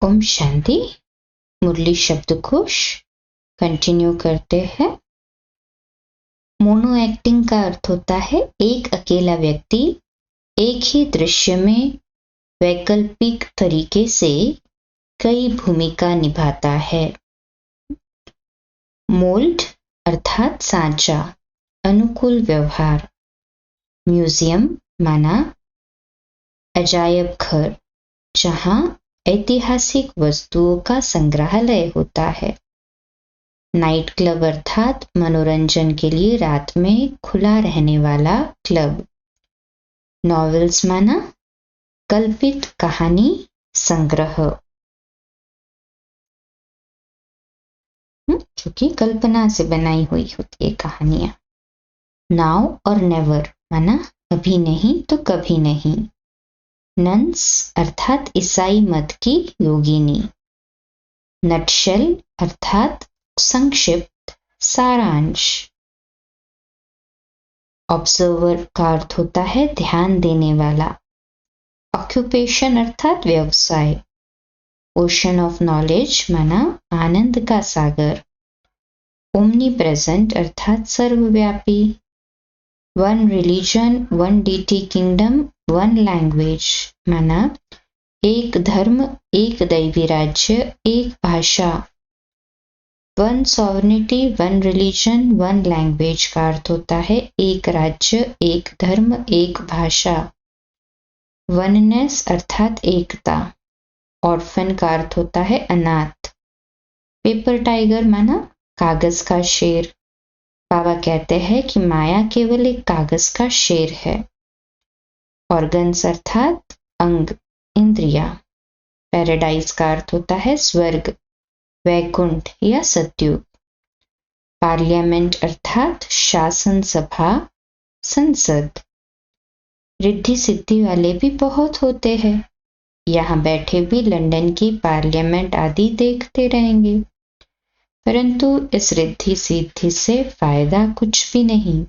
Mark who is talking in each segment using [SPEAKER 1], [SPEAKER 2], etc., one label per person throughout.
[SPEAKER 1] ओम शांति। मुरली शब्दकोश कंटिन्यू करते हैं। मोनो एक्टिंग का अर्थ होता है एक अकेला व्यक्ति एक ही दृश्य में वैकल्पिक तरीके से कई भूमिका निभाता है। मोल्ड अर्थात सांचा, अनुकूल व्यवहार। म्यूजियम माना अजायब घर, जहां ऐतिहासिक वस्तुओं का संग्रहालय होता है। नाइट क्लब अर्थात मनोरंजन के लिए रात में खुला रहने वाला क्लब। नॉवेल्स माना कल्पित कहानी संग्रह, जो कि कल्पना से बनाई हुई होती है कहानियां। नाउ और नेवर माना अभी नहीं तो कभी नहीं। नन्स अर्थात ईसाई मत की योगिनी। नटशेल अर्थात संक्षिप्त सारांश। ऑब्जर्वर का अर्थ होता है ध्यान देने वाला। ऑक्यूपेशन अर्थात व्यवसाय। ओशन ऑफ नॉलेज माना आनंद का सागर। ओमनी प्रेजेंट अर्थात सर्वव्यापी। One religion one deity kingdom one language माना एक धर्म एक दैवी राज्य एक भाषा। One sovereignty one religion one language का अर्थ होता है एक राज्य एक धर्म एक भाषा। वननेस अर्थात एकता। ऑर्फन का अर्थ होता है अनाथ। पेपर टाइगर माना कागज का शेर। बाबा कहते हैं कि माया केवल एक कागज का शेर है। ऑर्गन्स अर्थात अंग इंद्रिया। पैराडाइज का अर्थ होता है स्वर्ग वैकुंठ या सत्युग। पार्लियामेंट अर्थात शासन सभा संसद। रिद्धि सिद्धि वाले भी बहुत होते हैं। यहाँ बैठे भी लंदन की पार्लियामेंट आदि देखते रहेंगे, परंतु इस रिद्धि सिद्धि से फायदा कुछ भी नहीं।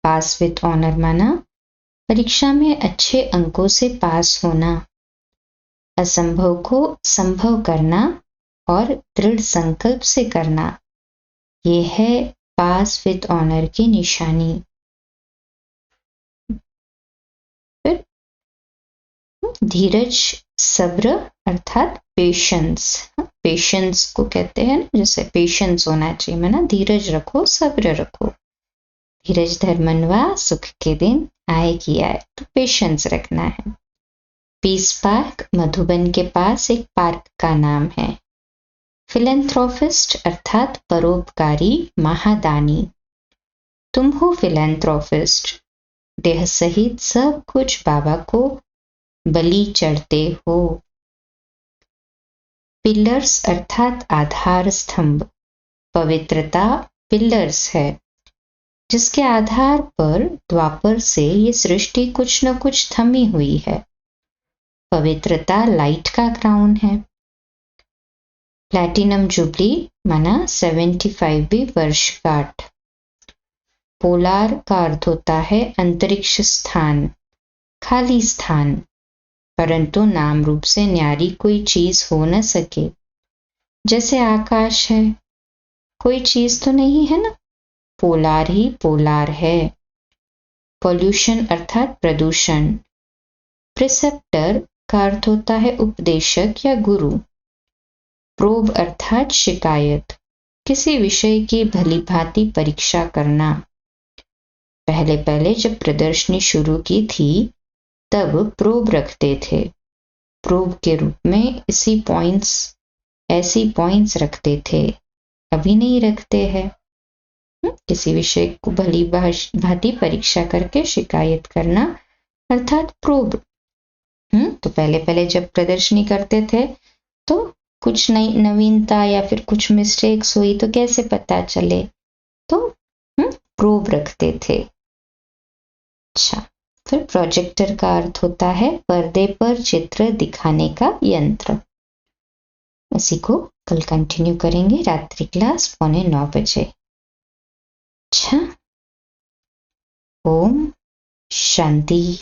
[SPEAKER 1] पास विद ऑनर माना परीक्षा में अच्छे अंकों से पास होना। असंभव को संभव करना और दृढ़ संकल्प से करना, ये है पास विद ऑनर की निशानी। फिर धीरज सब्र अर्थात पेशेंस। पेशेंस को कहते हैं ना, जैसे पेशेंस होना चाहिए माना धीरज रखो सब्र रखो। धीरज धर्मन्वा सुख के दिन आएगी आए, तो पेशेंस रखना है। पीस पार्क मधुबन के पास एक पार्क का नाम है। फिलेंथ्रोपिस्ट अर्थात परोपकारी महादानी। तुम हो फिलेंथ्रोपिस्ट, देह सहित सब कुछ बाबा को बलि चढ़ते हो। पिलर्स अर्थात आधार स्तंभ। पवित्रता पिलर्स है, जिसके आधार पर द्वापर से ये सृष्टि कुछ न कुछ थमी हुई है। पवित्रता लाइट का क्राउन है। प्लैटिनम जुबली माना 75वीं वर्षगांठ। पोलार का अर्थ होता है अंतरिक्ष स्थान, खाली स्थान, परंतु नाम रूप से न्यारी कोई चीज हो न सके। जैसे आकाश है, कोई चीज तो नहीं है ना, पोलार ही पोलार है। पॉल्यूशन अर्थात प्रदूषण। प्रिसेप्टर का अर्थ होता है उपदेशक या गुरु। प्रोब अर्थात शिकायत, किसी विषय की भली भांति परीक्षा करना। पहले पहले जब प्रदर्शनी शुरू की थी तब प्रोब रखते थे। प्रोब के रूप में ऐसी पॉइंट्स रखते थे, अभी नहीं रखते हैं। किसी विषय को भली भांति परीक्षा करके शिकायत करना अर्थात प्रोब। तो पहले पहले जब प्रदर्शनी करते थे तो कुछ नई नवीनता या फिर कुछ मिस्टेक्स हुई तो कैसे पता चले, तो प्रोब रखते थे। अच्छा, फिर प्रोजेक्टर का अर्थ होता है पर्दे पर चित्र दिखाने का यंत्र। इसी को कल कंटिन्यू करेंगे, रात्रि क्लास 8:45 बजे। अच्छा, ओम शांति।